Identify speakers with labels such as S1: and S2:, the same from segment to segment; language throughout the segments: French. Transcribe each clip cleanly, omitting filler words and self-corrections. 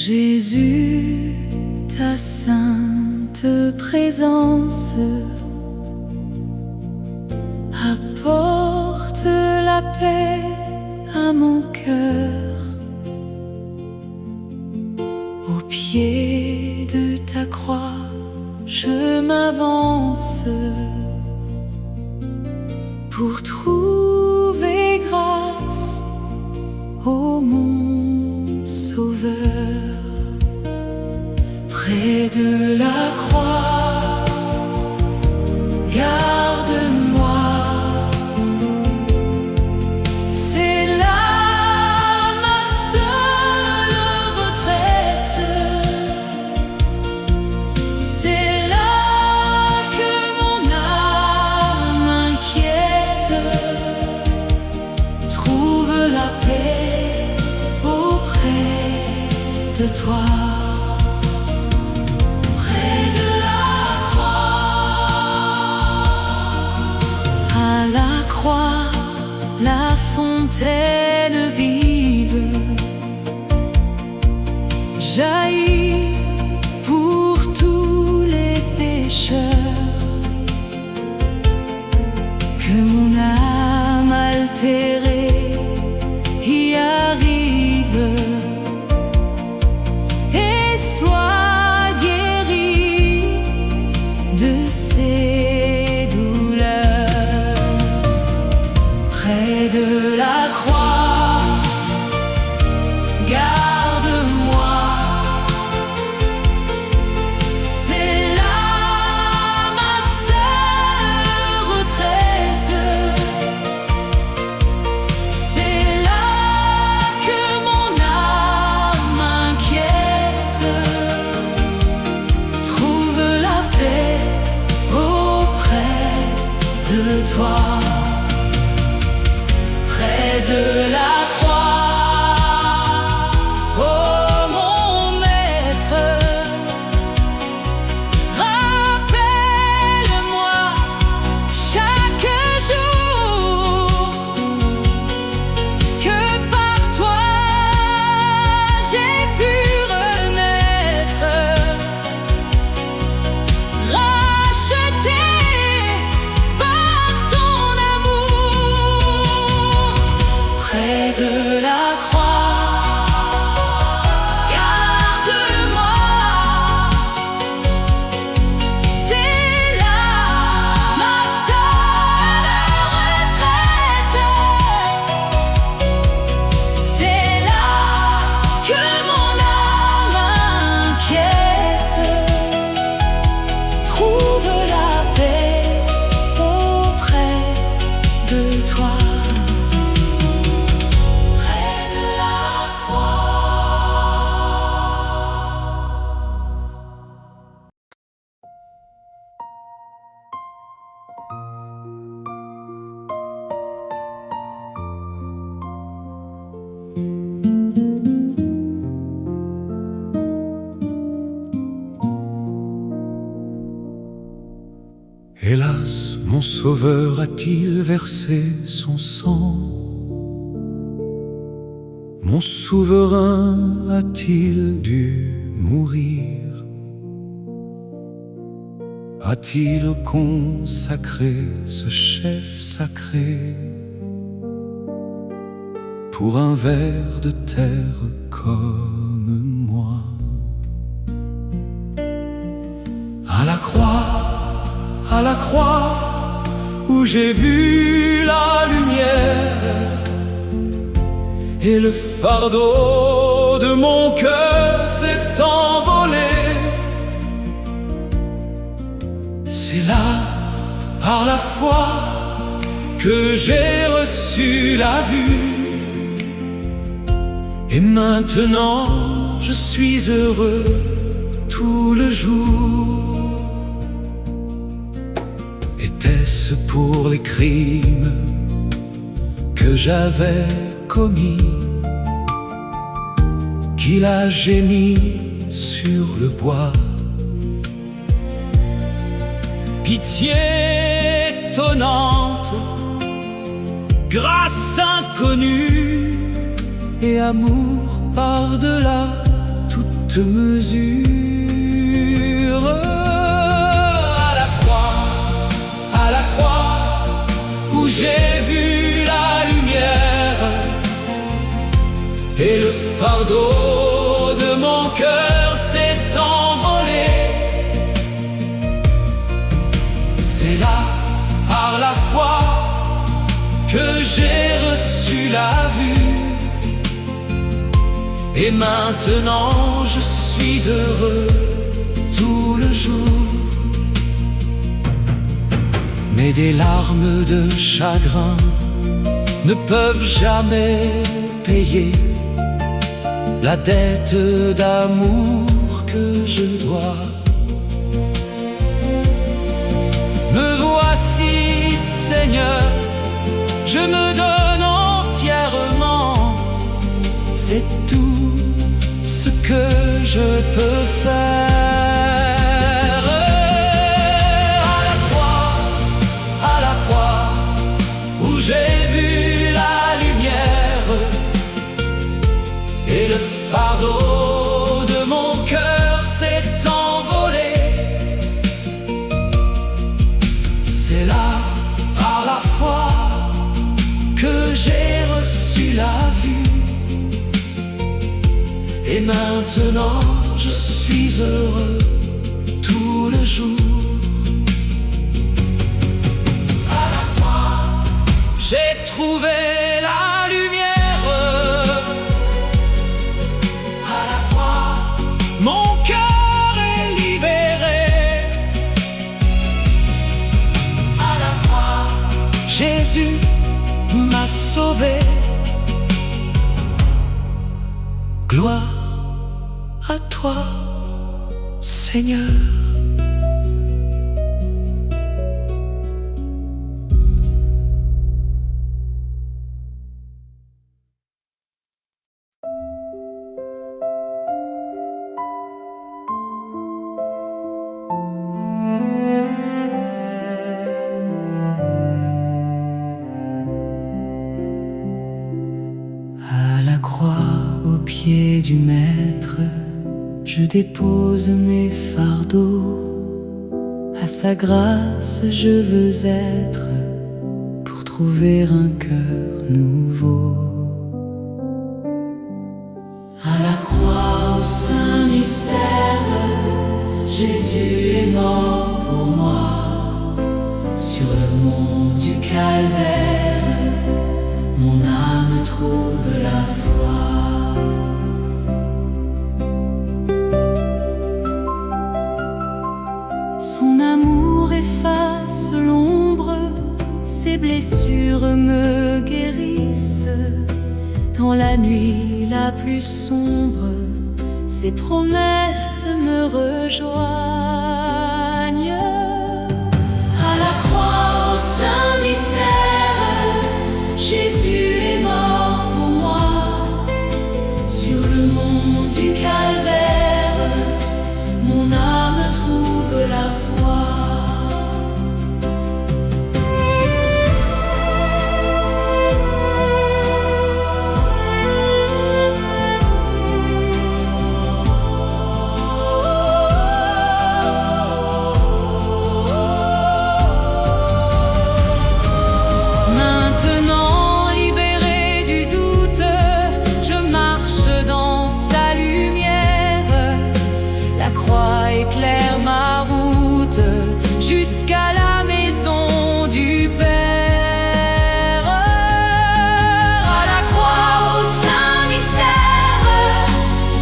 S1: Jésus, ta sainte présence apporte la paix à mon cœur. Au pied de ta croix, je m'avance pour trouver grâce, ô mon Sauveur. Près de la croix, garde-moi. C'est là ma seule retraite. C'est là que mon âme inquiète trouve la paix auprès de toi. La fontaine vive jaillit pour tous les pécheurs. Que mon âme altérée y arrive et soit guérie de ses douleurs. Près de la croix, garde-moi. C'est là ma seule retraite. C'est là que mon âme inquiète trouve la paix auprès de toi. Près de la croix, oh mon maître, rappelle-moi chaque jour que par toi j'ai pu renaître, racheté par ton amour. Près de la croix, garde-moi. C'est là ma seule retraite. C'est là que mon âme inquiète trouve la paix auprès de toi.
S2: Hélas, mon sauveur a-t-il versé son sang? Mon souverain a-t-il dû mourir? A-t-il consacré ce chef sacré pour un ver de terre comme moi? À la croix où j'ai vu la lumière et le fardeau de mon cœur s'est envolé. C'est là, par la foi, que j'ai reçu la vue. Et maintenant je suis heureux tout le jour. Était-ce pour les crimes que j'avais commis qu'il a gémi sur le bois? Pitié étonnante, grâce inconnue et amour par-delà toute toute mesure. À la croix, où j'ai vu la lumière, et le fardeau de mon cœur s'est envolé. C'est là, par la foi, que j'ai reçu la vue. Et maintenant je suis heureux tout le jour. Mais des larmes de chagrin ne peuvent jamais payer la dette d'amour que je dois. Me voici, Seigneur, je me donne entièrement. C'est tout ce que je peux faire. À la croix, où j'ai vu la lumière, et le fardeau de mon cœur s'est envolé. C'est là, par la foi, que j'ai reçu la vue. Et maintenant je suis heureux tout le jour. À la croix, j'ai trouvé la lumière. À la croix, mon cœur est libéré. À la croix, Jésus m'a sauvé. Gloire à toi, Seigneur.
S1: À la croix, au pied du Maître, je dépose mes fardeaux. À sa grâce je veux être, pour trouver un cœur nouveau. À la croix, au saint mystère, Jésus est mort pour moi. Sur le mont du Calvaire, mon âme trouve la foi. Son amour efface l'ombre, ses blessures me guérissent. Dans la nuit la plus sombre, ses promesses me rejoignent. À la croix, au saint mystère, Jésus est mort pour moi. Sur le mont du Calvaire, mon âme trouve la foi. Maintenant libéré du doute, je marche dans sa lumière. La croix éclaire ma route jusqu'à la maison du Père. À la croix, au saint mystère,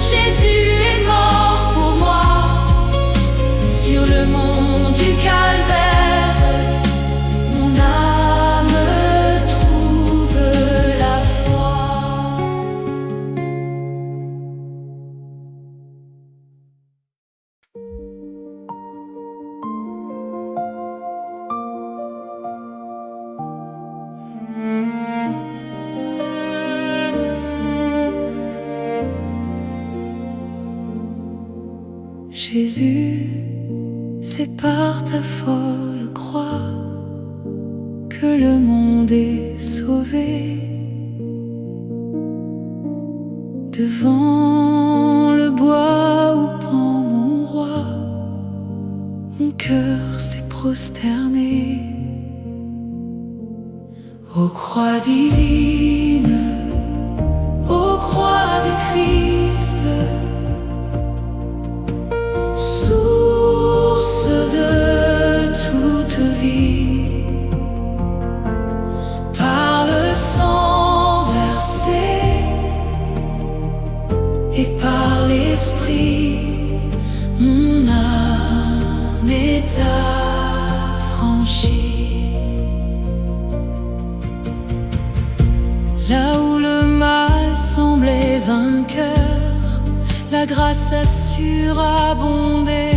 S1: Jésus est mort pour moi. Sur le mont du Calvaire, mon âme trouve la foi. Jésus, c'est par ta folle croix que le monde est sauvé. Devant le bois cœur s'est prosterné aux croix divines, aux croix du Christ, source de toute vie, par le sang versé et par l'Esprit, mon âme est affranchie. Là où le mal semblait vainqueur, la grâce a surabondé.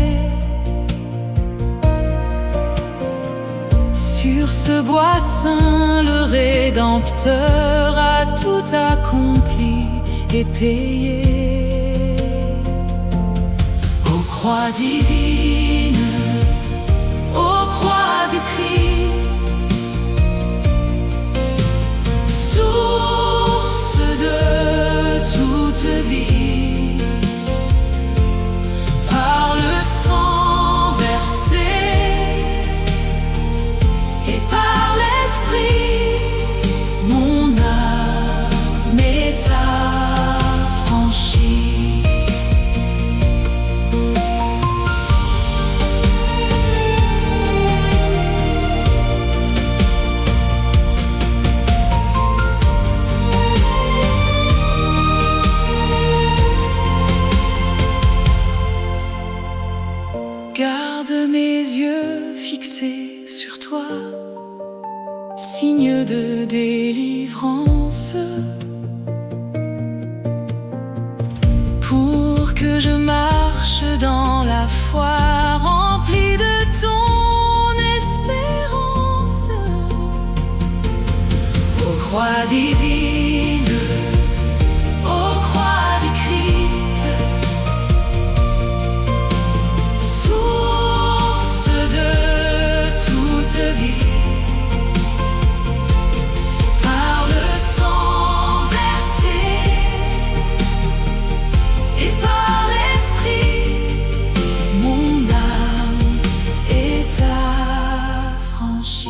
S1: Sur ce bois saint, le Rédempteur a tout accompli et payé. Aux croix divines, aux croix du Christ, source de toute vie, par le sang versé et par l'Esprit, mon âme est affranchie. Garde mes yeux fixés sur toi, signe de délivrance, pour que je marche dans la foi remplie de ton espérance. Aux croix divines, aux croix du Christ, source de toute vie, par le sang versé et par l'Esprit, mon âme est affranchie.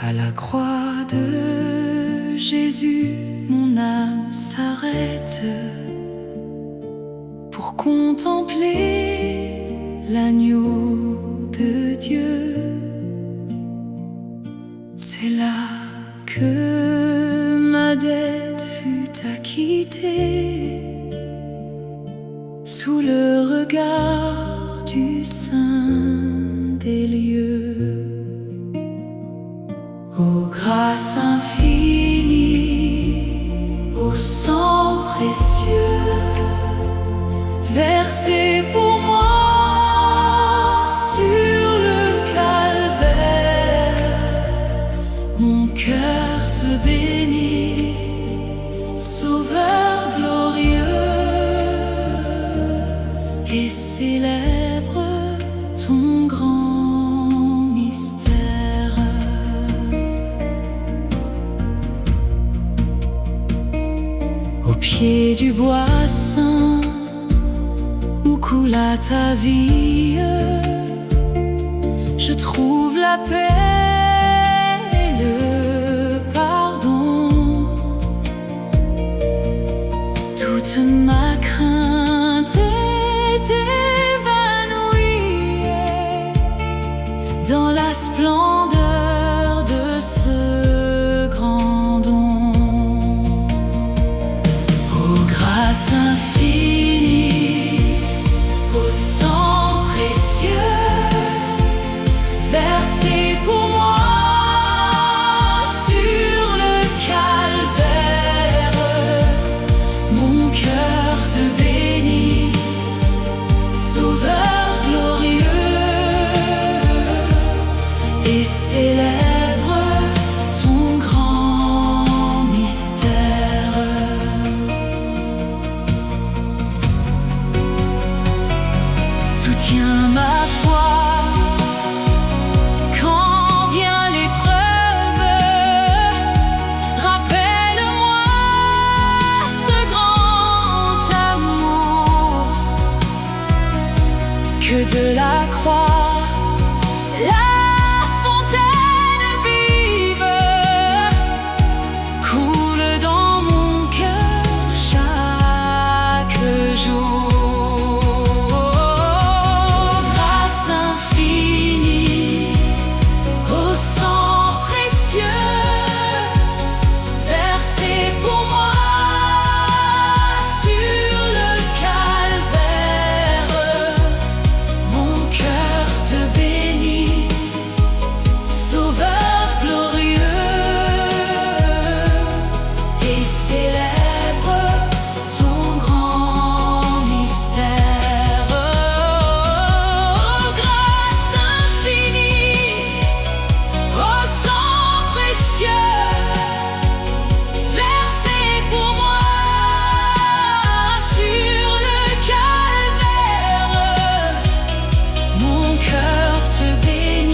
S1: À la croix de Jésus, mon âme s'arrête pour contempler l'agneau de Dieu. C'est là que ma dette fut acquittée, sous le regard du Saint des lieux. Ô grâce infinie, ô sang précieux, versé pour moi sur le calvaire, mon cœur te bénit, Sauveur glorieux, et célèbre ton grand mystère. Au pied du bois saint où coula ta vie, je trouve la paix et le pardon. Toute ma crainte est évanouie dans la splendeur de ce grand don. Ô grâce infinie, ô sang précieux, versé pour moi sur le calvaire, mon cœur te bénit, Sauveur glorieux, et célèbre ton grand ma foi. Quand vient l'épreuve, rappelle-moi ce grand amour que de la croix, la fontaine vive coule dans mon cœur chaque jour. Grâce infinie au sang précieux versé pour moi sur le calvaire, mon cœur te bénit, Sauveur glorieux, et célèbre ton grand mystère. Grâce infinie au sang précieux versé pour moi sur le calvaire, mon cœur te bénit,